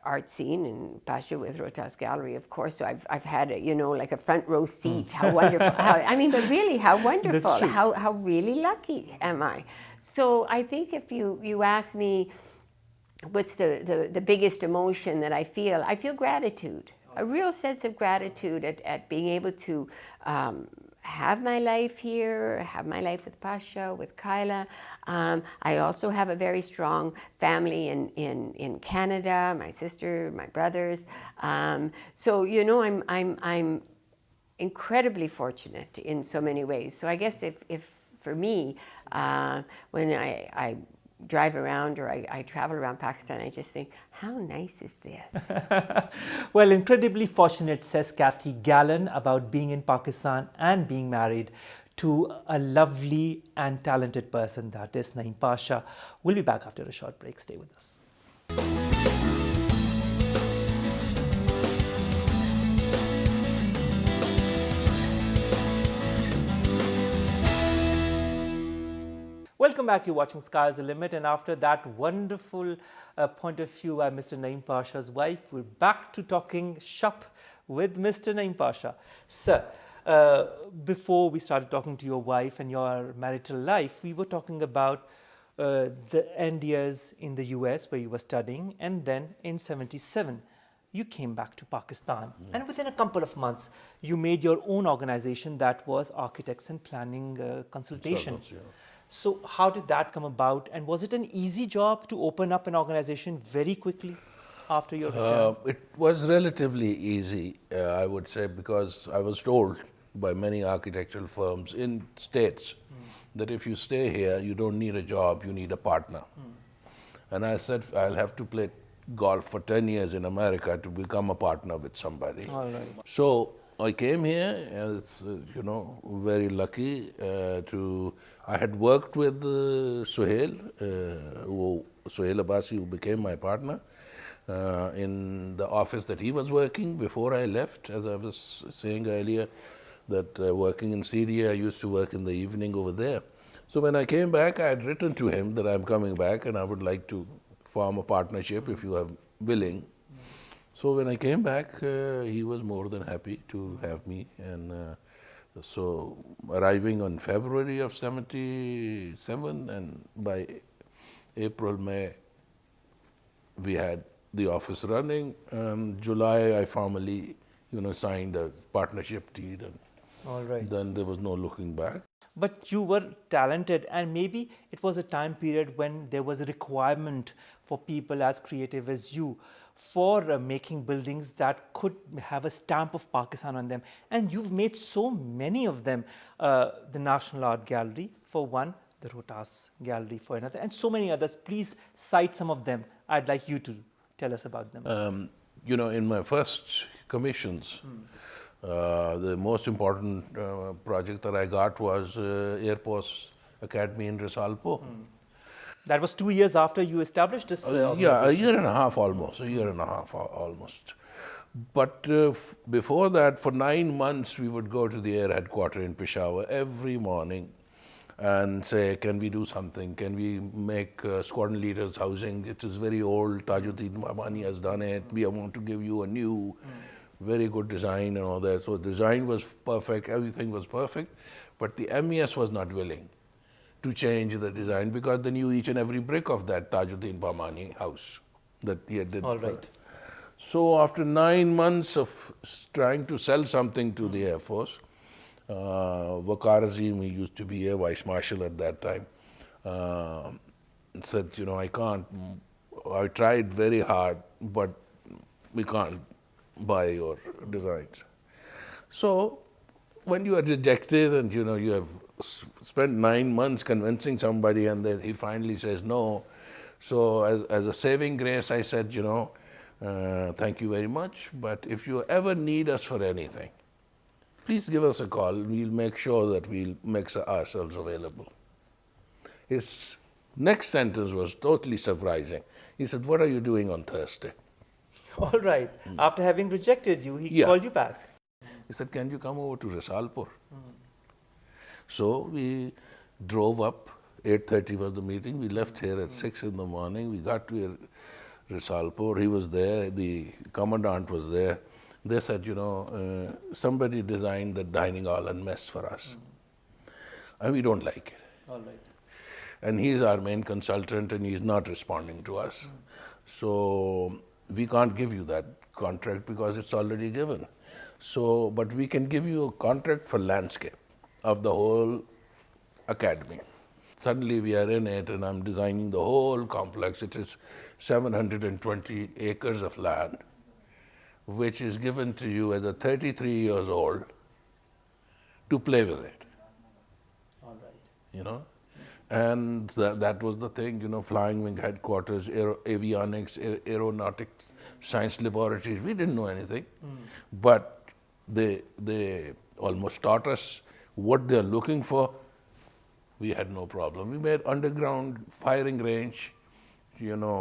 art scene in Pasha with Rotas Gallery, of course. So I've had a, like a front row seat. How wonderful! I mean, but really, how wonderful! That's true. How really lucky am I? So I think if you ask me, what's the biggest emotion that I feel gratitude, a real sense of gratitude at being able to have my life here, have my life with Pasha, with Kyla. I also have a very strong family in Canada, my sister, my brothers. So I'm incredibly fortunate in so many ways. So I guess if for me, when I drive around or I travel around Pakistan, I just think, how nice is this? Well, incredibly fortunate, says Kathy Gallen, about being in Pakistan and being married to a lovely and talented person, that is Naeem Pasha. We'll be back after a short break. Stay with us. Welcome back. You're watching Sky's the Limit, and after that wonderful point of view by Mr. Naeem Pasha's wife, we're back to talking shop with Mr. Naeem Pasha. Sir, before we started talking to your wife and your marital life, we were talking about the end years in the US where you were studying, and then in '77 you came back to Pakistan. And within a couple of months, you made your own organization that was Architects and Planning Consultation. So how did that come about, and was it an easy job to open up an organization very quickly after your return? It was relatively easy, I would say, because I was told by many architectural firms in States that if you stay here, you don't need a job, you need a partner. And I said, I'll have to play golf for 10 years in America to become a partner with somebody. All right. So I came here as, very lucky I had worked with Suhail Abbasi, who became my partner, in the office that he was working before I left. As I was saying earlier, that working in Syria, I used to work in the evening over there. So when I came back, I had written to him that I'm coming back and I would like to form a partnership if you are willing. So when I came back, he was more than happy to have me, and so arriving on February of '77, and by April, May, we had the office running. July, I formally, signed a partnership deed, and All right. then there was no looking back. But you were talented, and maybe it was a time period when there was a requirement for people as creative as you for making buildings that could have a stamp of Pakistan on them. And you've made so many of them. The National Art Gallery for one, the Rotas Gallery for another, and so many others. Please cite some of them. I'd like you to tell us about them. In my first commissions, the most important project that I got was Air Force Academy in Risalpo. That was 2 years after you established this Yeah, a year and a half almost, But before that, for 9 months, we would go to the air headquarters in Peshawar every morning and say, can we do something? Can we make squadron leaders housing? It is very old. Tajuddin Babani has done it. We want to give you a new, very good design and all that. So design was perfect. Everything was perfect. But the MES was not willing to change the design because they knew each and every brick of that Tajuddin Babani house that he had did. All right. So after 9 months of trying to sell something to the Air Force, Waqar Azim, he used to be Air Vice Marshal at that time, said, I can't, I tried very hard, but we can't buy your designs. So when you are rejected and you have spent 9 months convincing somebody and then he finally says no, so as a saving grace, I said, thank you very much, but if you ever need us for anything, please give us a call. We'll make sure that we'll make ourselves available. His next sentence was totally surprising. He said, what are you doing on Thursday? All right. After having rejected you, he called you back. He said, can you come over to Risalpur? So we drove up, 8:30 was the meeting. We left here at 6 in the morning. We got to Risalpur. He was there, the commandant was there. They said, somebody designed the dining hall and mess for us. And we don't like it. All right. And he's our main consultant and he's not responding to us. So we can't give you that contract because it's already given. So, but we can give you a contract for landscape of the whole academy. Suddenly we are in it and I'm designing the whole complex. It is 720 acres of land, which is given to you as a 33 years old to play with it. All right. And that was the thing, flying wing headquarters, avionics, aeronautics, science laboratories. We didn't know anything, but they almost taught us what they're looking for. We had no problem. We made underground firing range,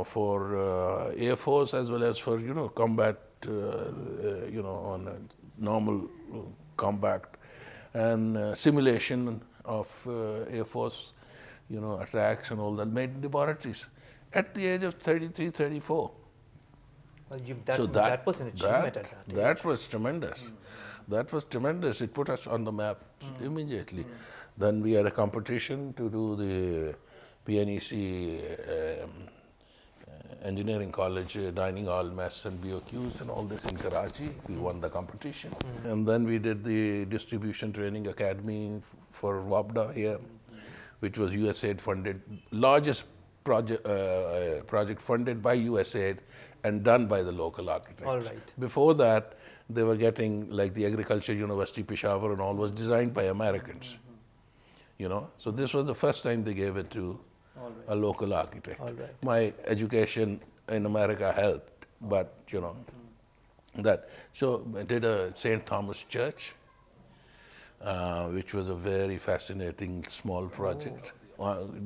for Air Force as well as for, combat, on a normal combat and simulation of Air Force, attacks and all that, made laboratories at the age of 33, 34. Well, that was an achievement at that age. That was tremendous. That was tremendous. It put us on the map immediately. Then we had a competition to do the PNEC Engineering College Dining Hall Mess and BOQs and all this in Karachi. We won the competition. And then we did the Distribution Training Academy for WAPDA here, which was USAID funded, largest project funded by USAID and done by the local architects. All right. Before that, they were getting, like the Agriculture University, Peshawar and all was designed by Americans. So this was the first time they gave it to a local architect. All right. My education in America helped, but that. So I did a St. Thomas Church, which was a very fascinating small project.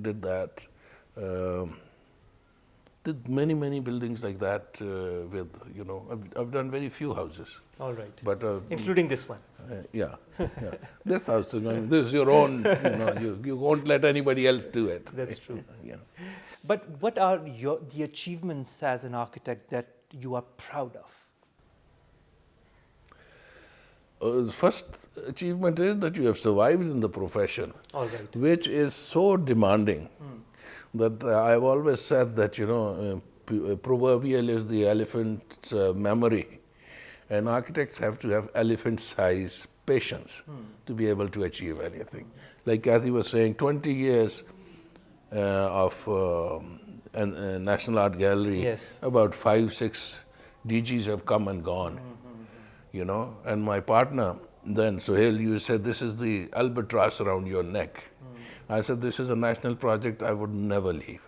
Did that. Did many buildings like that with, I've done very few houses. All right. But including this one. Yeah. This house, this is your own, you won't let anybody else do it. That's true. Yeah. But what are the achievements as an architect that you are proud of? The first achievement is that you have survived in the profession, All right. which is so demanding that I've always said that, proverbial is the elephant's memory. And architects have to have elephant-size patience to be able to achieve anything. Like Kathy was saying, 20 years of National Art Gallery, Yes. about 5-6 DGs have come and gone, And my partner then, Sohail, you said, this is the albatross around your neck. I said, this is a national project I would never leave.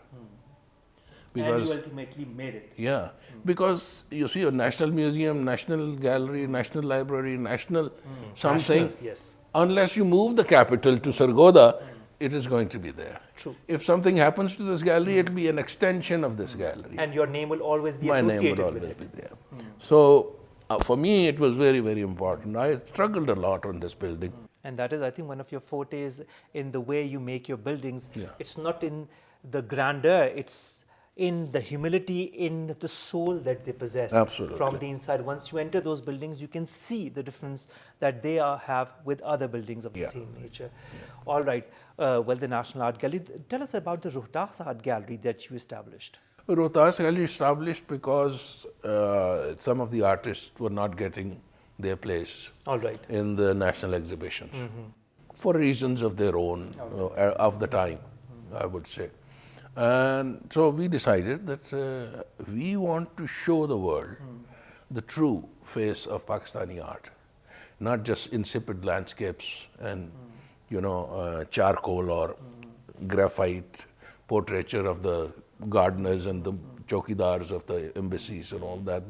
And you ultimately made it. Yeah, because you see a national museum, national gallery, national library, national something, National, yes. unless you move the capital to Sargodha, it is going to be there. True. If something happens to this gallery, it will be an extension of this gallery. And your name will always be My name associated would with always it. be there. So for me, it was very, very important. I struggled a lot on this building. And that is, I think, one of your fortes in the way you make your buildings. Yeah. It's not in the grandeur, it's in the humility, in the soul that they possess. Absolutely. From the inside. Once you enter those buildings, you can see the difference that they have with other buildings of the same nature. All right. Well, the National Art Gallery. Tell us about the Rohtas Art Gallery that you established. Rohtas Gallery established because some of the artists were not getting their place All right. in the national exhibitions for reasons of their own, of the time, I would say. And so we decided that we want to show the world the true face of Pakistani art, not just insipid landscapes and charcoal or graphite portraiture of the gardeners and the chokidars of the embassies and all that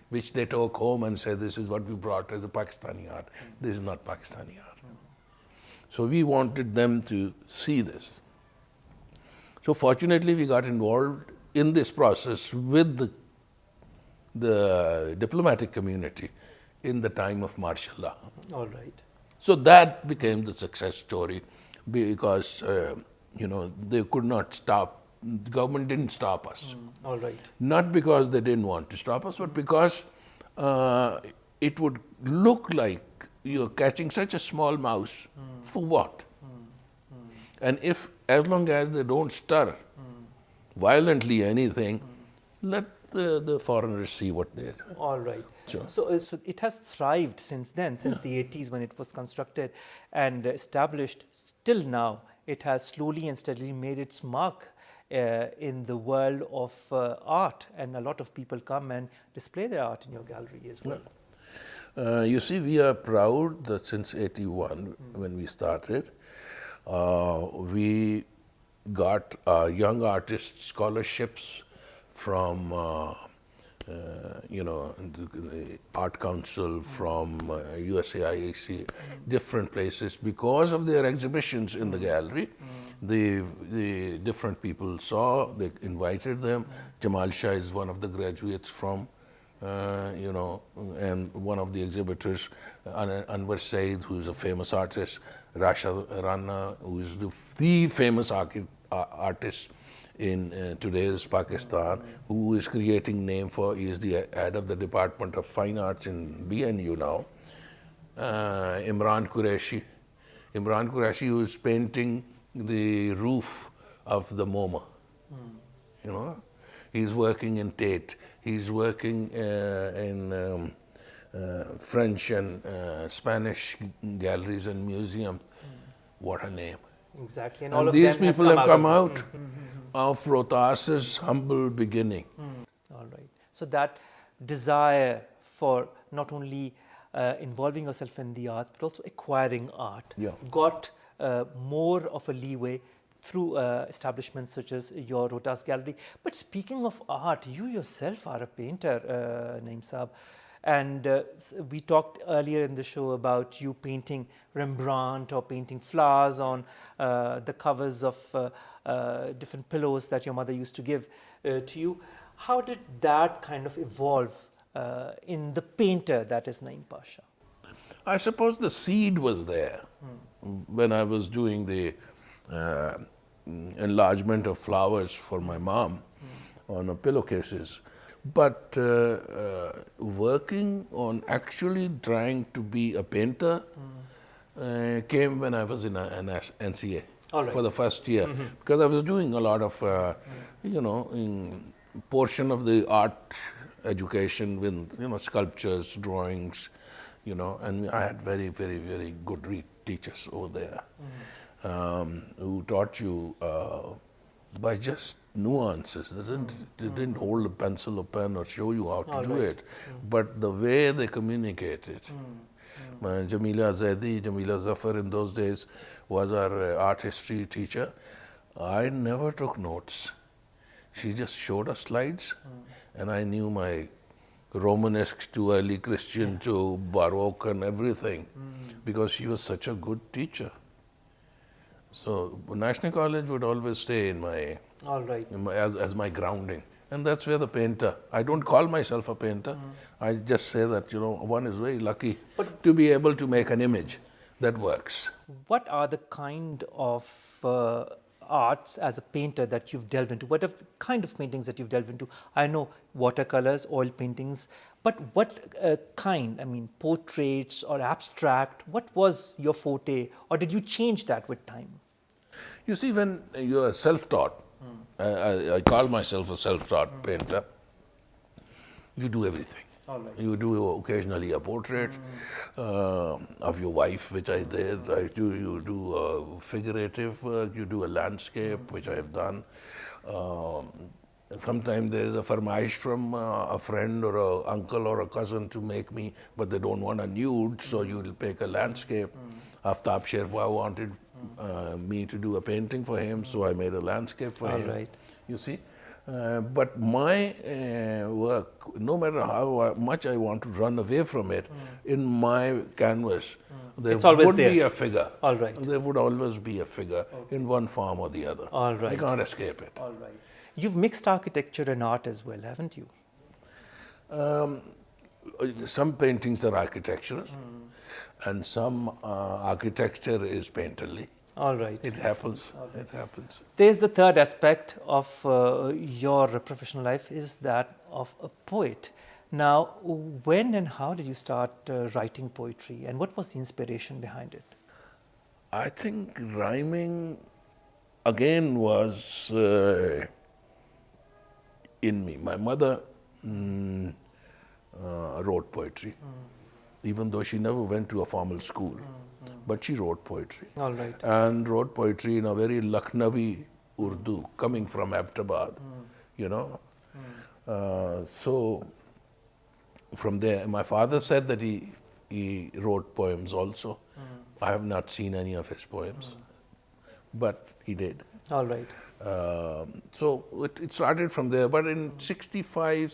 which they took home and said, this is what we brought as a Pakistani art. This is not Pakistani art. So we wanted them to see this. So fortunately, we got involved in this process with the diplomatic community in the time of martial law. All right. So that became the success story because, they could not stop the government didn't stop us. All right. Not because they didn't want to stop us, but because it would look like you're catching such a small mouse. For what? And if, as long as they don't stir violently anything, let the foreigners see what they are. All right. Sure. So it has thrived since then, since the 80s when it was constructed and established. Still now, it has slowly and steadily made its mark in the world of art, and a lot of people come and display their art in your gallery as well. You see, we are proud that since 81, when we started, we got young artist scholarships from the Art Council, from USAIC, different places. Because of their exhibitions in the gallery, the different people saw, they invited them. Jamal Shah is one of the graduates from, and one of the exhibitors, Anwar Saeed, who is a famous artist, Rasha Rana, who is the famous artist in today's Pakistan, who is creating name for, he is the head of the Department of Fine Arts in BNU now. Imran Qureshi, who is painting the roof of the MoMA. He's working in Tate. He's working in French and Spanish galleries and museums. What a name. Exactly. And And all of these them people have come of- out of Rohtas's humble beginning. All right. So that desire for not only involving yourself in the arts, but also acquiring art, Yeah. got more of a leeway through establishments such as your Rohtas Gallery. But speaking of art, you yourself are a painter, Naeem Saab. And we talked earlier in the show about you painting Rembrandt or painting flowers on the covers of different pillows that your mother used to give to you. How did that kind of evolve in the painter that is Naeem Pasha? I suppose the seed was there when I was doing the enlargement of flowers for my mom on pillowcases. But working on actually trying to be a painter came when I was in an NCA for the first year. Because I was doing a lot of, in portion of the art education with, sculptures, drawings, and I had very, very, very good teachers over there who taught you by just nuances. They didn't hold a pencil or pen or show you how to do it, but the way they communicated. Jamila Zafar in those days was our art history teacher. I never took notes. She just showed us slides, and I knew my Romanesque to early Christian to Baroque and everything, because she was such a good teacher. So National College would always stay in my, as my grounding. And that's where the painter, I don't call myself a painter. I just say that, one is very lucky to be able to make an image that works. What are the kind of arts as a painter that you've delved into? What are the kind of paintings that you've delved into? I know watercolors, oil paintings, but what kind? I mean, portraits or abstract? What was your forte, or did you change that with time? You see, when you are self-taught, I call myself a self-taught painter, you do everything. You do occasionally a portrait of your wife, which I did. You do figurative work, you do a landscape, which I have done. Sometimes there is a farmaish from a friend or an uncle or a cousin to make me, but they don't want a nude, so you will make a landscape. Aftab Sherwa wanted me to do a painting for him, so I made a landscape for him. Right. You see? But my work, no matter how much I want to run away from it, in my canvas, there would be a figure. All right. There would always be a figure in one form or the other. All right. I can't escape it. All right. You've mixed architecture and art as well, haven't you? Some paintings are architectural, and some architecture is painterly. All right. It happens. It happens. There's the third aspect of your professional life is that of a poet. Now, when and how did you start writing poetry, and what was the inspiration behind it? I think rhyming again was in me. My mother wrote poetry, even though she never went to a formal school, but she wrote poetry. All right. And wrote poetry in a very Lucknowi Urdu, coming from Ahmedabad, you know. So from there, my father said that he wrote poems also. I have not seen any of his poems, but he did. All right. So it started from there, but in 65,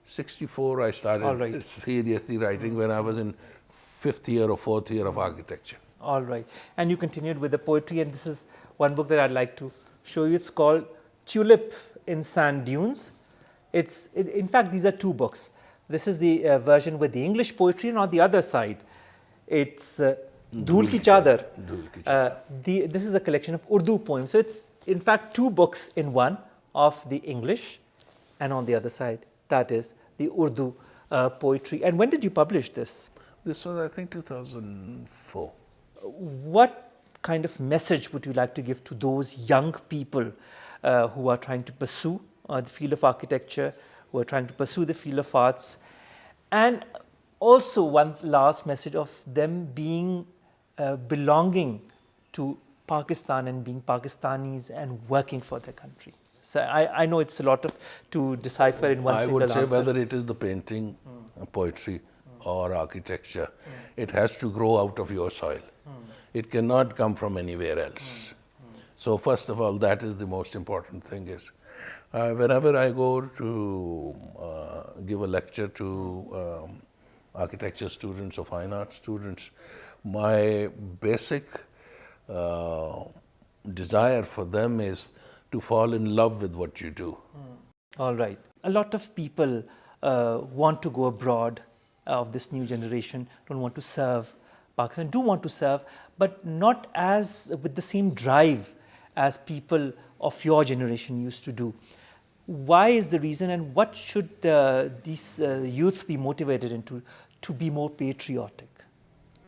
64, I started All right. seriously writing when I was in 5th year or 4th year of architecture. All right. And you continued with the poetry, and this is one book that I'd like to show you. It's called Tulip in Sand Dunes. In fact, these are two books. This is the version with the English poetry, and on the other side, it's Dhool Ki Chadar. This is a collection of Urdu poems. So it's in fact two books in one, of the English, and on the other side, that is the Urdu poetry. And when did you publish this? This was, I think, 2004. What kind of message would you like to give to those young people who are trying to pursue the field of architecture, who are trying to pursue the field of arts, and also one last message of them being belonging to Pakistan and being Pakistanis and working for their country? So I know it's a lot to decipher in one single answer. I would say whether it is the painting, poetry, or architecture, it has to grow out of your soil. It cannot come from anywhere else. So first of all, that is the most important thing is, whenever I go to give a lecture to architecture students or fine art students, my basic desire for them is to fall in love with what you do. All right. A lot of people want to go abroad of this new generation, don't want to serve Pakistan, do want to serve, but not as with the same drive as people of your generation used to do. Why is the reason, and what should these youth be motivated into to be more patriotic?